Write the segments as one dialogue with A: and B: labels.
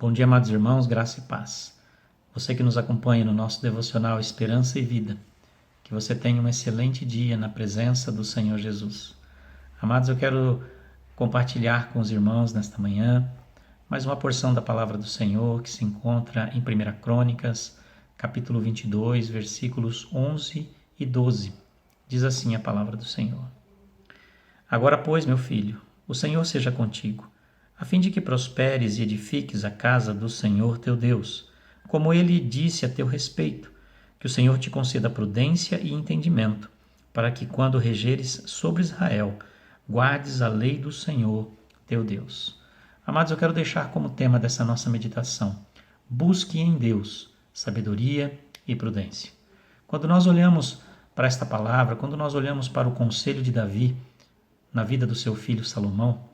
A: Bom dia, amados irmãos, graça e paz. Você que nos acompanha no nosso devocional Esperança e Vida, que você tenha um excelente dia na presença do Senhor Jesus. Amados, eu quero compartilhar com os irmãos nesta manhã mais uma porção da palavra do Senhor que se encontra em 1 Crônicas, capítulo 22, versículos 11 e 12. Diz assim a palavra do Senhor. Agora, pois, meu filho, o Senhor seja contigo, a fim de que prosperes e edifiques a casa do Senhor teu Deus, como ele disse a teu respeito, que o Senhor te conceda prudência e entendimento, para que, quando regeres sobre Israel, guardes a lei do Senhor teu Deus. Amados, eu quero deixar como tema dessa nossa meditação: busque em Deus sabedoria e prudência. Quando nós olhamos para esta palavra, quando nós olhamos para o conselho de Davi na vida do seu filho Salomão,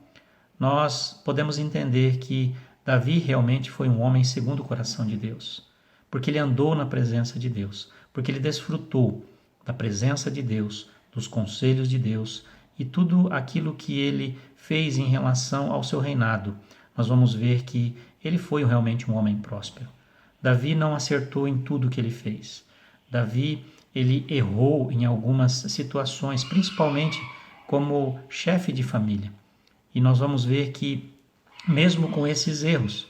A: nós podemos entender que Davi realmente foi um homem segundo o coração de Deus, porque ele andou na presença de Deus, porque ele desfrutou da presença de Deus, dos conselhos de Deus e tudo aquilo que ele fez em relação ao seu reinado. Nós vamos ver que ele foi realmente um homem próspero. Davi não acertou em tudo que ele fez. Davi, ele errou em algumas situações, principalmente como chefe de família. E nós vamos ver que, mesmo com esses erros,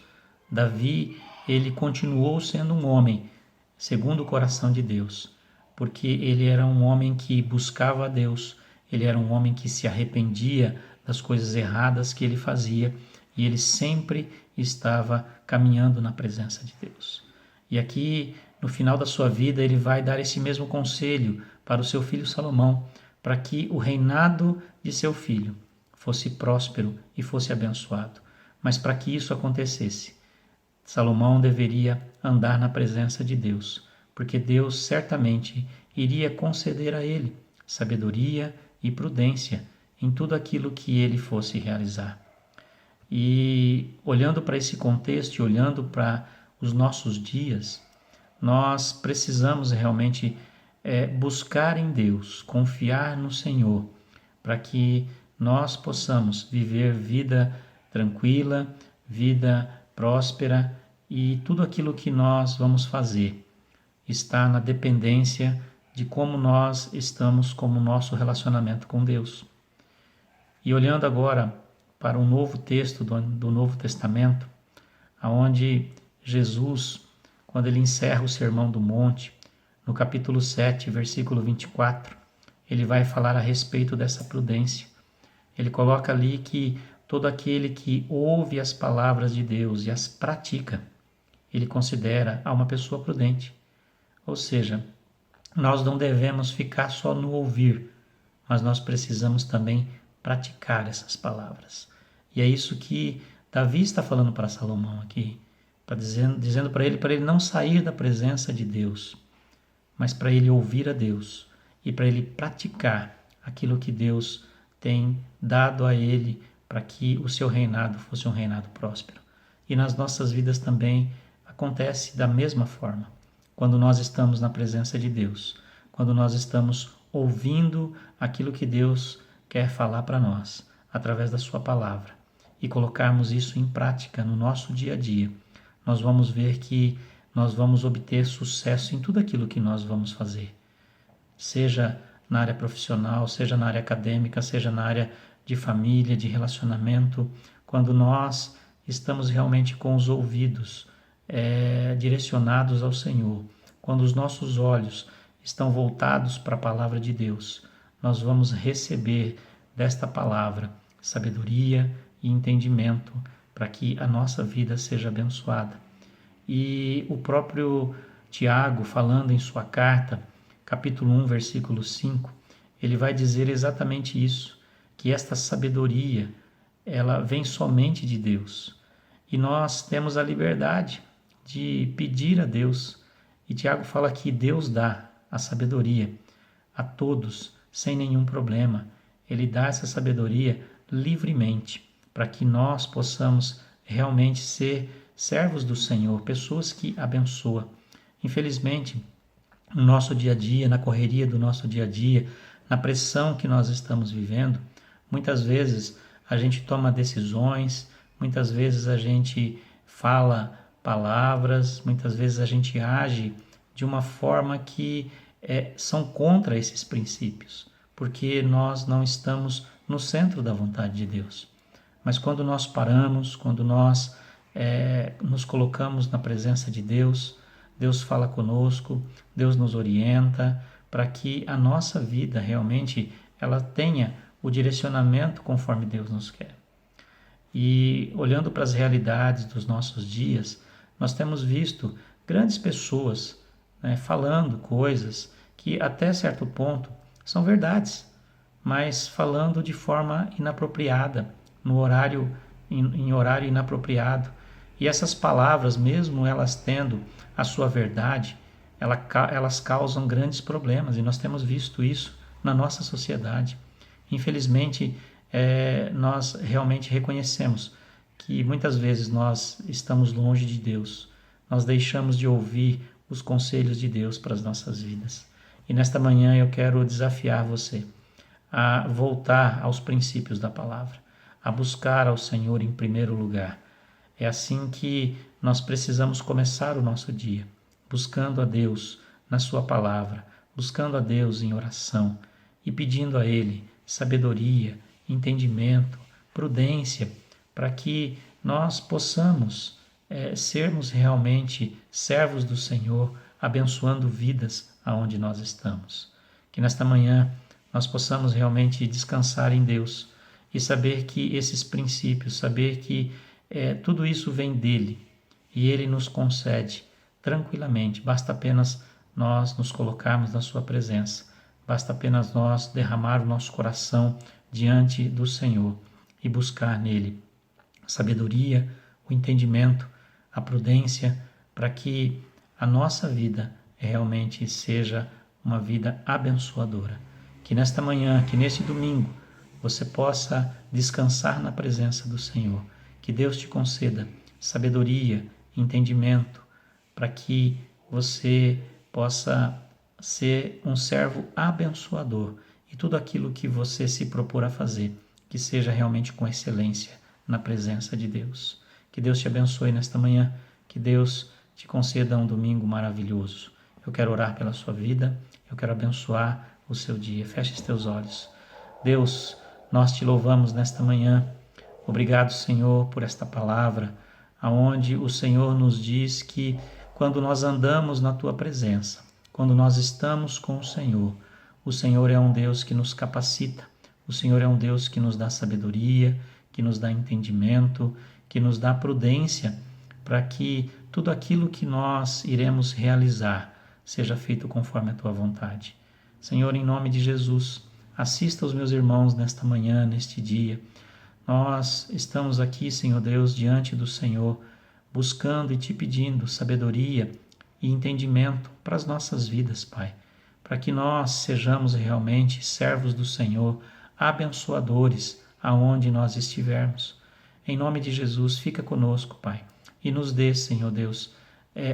A: Davi, ele continuou sendo um homem segundo o coração de Deus, porque ele era um homem que buscava a Deus, ele era um homem que se arrependia das coisas erradas que ele fazia e ele sempre estava caminhando na presença de Deus. E aqui, no final da sua vida, ele vai dar esse mesmo conselho para o seu filho Salomão, para que o reinado de seu filho fosse próspero e fosse abençoado. Mas para que isso acontecesse, Salomão deveria andar na presença de Deus, porque Deus certamente iria conceder a ele sabedoria e prudência em tudo aquilo que ele fosse realizar. E olhando para esse contexto e olhando para os nossos dias, nós precisamos realmente buscar em Deus, confiar no Senhor, para que nós possamos viver vida tranquila, vida próspera, e tudo aquilo que nós vamos fazer está na dependência de como nós estamos com o nosso relacionamento com Deus. E olhando agora para um novo texto do Novo Testamento, onde Jesus, quando ele encerra o Sermão do Monte, no capítulo 7, versículo 24, ele vai falar a respeito dessa prudência. Ele coloca ali que todo aquele que ouve as palavras de Deus e as pratica, ele considera a uma pessoa prudente. Ou seja, nós não devemos ficar só no ouvir, mas nós precisamos também praticar essas palavras. E é isso que Davi está falando para Salomão aqui, dizendo para ele não sair da presença de Deus, mas para ele ouvir a Deus e para ele praticar aquilo que Deus tem dado a ele para que o seu reinado fosse um reinado próspero. E nas nossas vidas também acontece da mesma forma. Quando nós estamos na presença de Deus, quando nós estamos ouvindo aquilo que Deus quer falar para nós, através da sua palavra, e colocarmos isso em prática no nosso dia a dia, nós vamos ver que nós vamos obter sucesso em tudo aquilo que nós vamos fazer. Seja na área profissional, seja na área acadêmica, seja na área de família, de relacionamento, quando nós estamos realmente com os ouvidos direcionados ao Senhor, quando os nossos olhos estão voltados para a palavra de Deus, nós vamos receber desta palavra sabedoria e entendimento para que a nossa vida seja abençoada. E o próprio Tiago, falando em sua carta, capítulo 1, versículo 5, ele vai dizer exatamente isso, que esta sabedoria, ela vem somente de Deus. E nós temos a liberdade de pedir a Deus. E Tiago fala que Deus dá a sabedoria a todos, sem nenhum problema. Ele dá essa sabedoria livremente, para que nós possamos realmente ser servos do Senhor, pessoas que abençoam. Infelizmente, no nosso dia a dia, na correria do nosso dia a dia, na pressão que nós estamos vivendo, muitas vezes a gente toma decisões, muitas vezes a gente fala palavras, muitas vezes a gente age de uma forma que são contra esses princípios, porque nós não estamos no centro da vontade de Deus. Mas quando nós paramos, quando nós nos colocamos na presença de Deus, Deus fala conosco, Deus nos orienta para que a nossa vida realmente ela tenha o direcionamento conforme Deus nos quer. E olhando para as realidades dos nossos dias, nós temos visto grandes pessoas falando coisas que até certo ponto são verdades, mas falando de forma inapropriada, em horário inapropriado. E essas palavras, mesmo elas tendo a sua verdade, elas causam grandes problemas, e nós temos visto isso na nossa sociedade. Infelizmente, nós realmente reconhecemos que muitas vezes nós estamos longe de Deus, nós deixamos de ouvir os conselhos de Deus para as nossas vidas. E nesta manhã eu quero desafiar você a voltar aos princípios da palavra, a buscar ao Senhor em primeiro lugar. É assim que nós precisamos começar o nosso dia, buscando a Deus na sua palavra, buscando a Deus em oração e pedindo a Ele sabedoria, entendimento, prudência, para que nós possamos sermos realmente servos do Senhor, abençoando vidas aonde nós estamos. Que nesta manhã nós possamos realmente descansar em Deus e saber que esses princípios, saber que tudo isso vem dele e ele nos concede tranquilamente. Basta apenas nós nos colocarmos na sua presença, basta apenas nós derramar o nosso coração diante do Senhor e buscar nele a sabedoria, o entendimento, a prudência, para que a nossa vida realmente seja uma vida abençoadora. Que nesta manhã, que neste domingo, você possa descansar na presença do Senhor. Que Deus te conceda sabedoria, entendimento, para que você possa ser um servo abençoador e tudo aquilo que você se propor a fazer, que seja realmente com excelência na presença de Deus. Que Deus te abençoe nesta manhã, que Deus te conceda um domingo maravilhoso. Eu quero orar pela sua vida, eu quero abençoar o seu dia. Feche os teus olhos. Deus, nós te louvamos nesta manhã. Obrigado, Senhor, por esta palavra, aonde o Senhor nos diz que quando nós andamos na tua presença, quando nós estamos com o Senhor é um Deus que nos capacita, o Senhor é um Deus que nos dá sabedoria, que nos dá entendimento, que nos dá prudência, para que tudo aquilo que nós iremos realizar seja feito conforme a tua vontade. Senhor, em nome de Jesus, assista os meus irmãos nesta manhã, neste dia. Nós estamos aqui, Senhor Deus, diante do Senhor, buscando e te pedindo sabedoria e entendimento para as nossas vidas, Pai, para que nós sejamos realmente servos do Senhor, abençoadores aonde nós estivermos. Em nome de Jesus, fica conosco, Pai, e nos dê, Senhor Deus,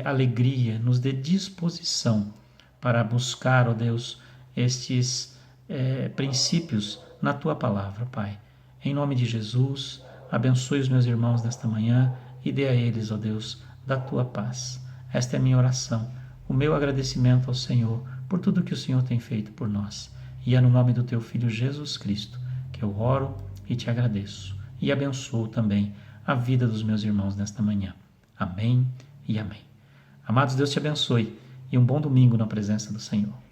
A: alegria, nos dê disposição para buscar, ó Deus, estes princípios na tua palavra, Pai. Em nome de Jesus, abençoe os meus irmãos nesta manhã e dê a eles, ó Deus, da tua paz. Esta é a minha oração, o meu agradecimento ao Senhor por tudo que o Senhor tem feito por nós. E é no nome do teu Filho Jesus Cristo que eu oro e te agradeço. E abençoo também a vida dos meus irmãos nesta manhã. Amém e amém. Amados, Deus te abençoe e um bom domingo na presença do Senhor.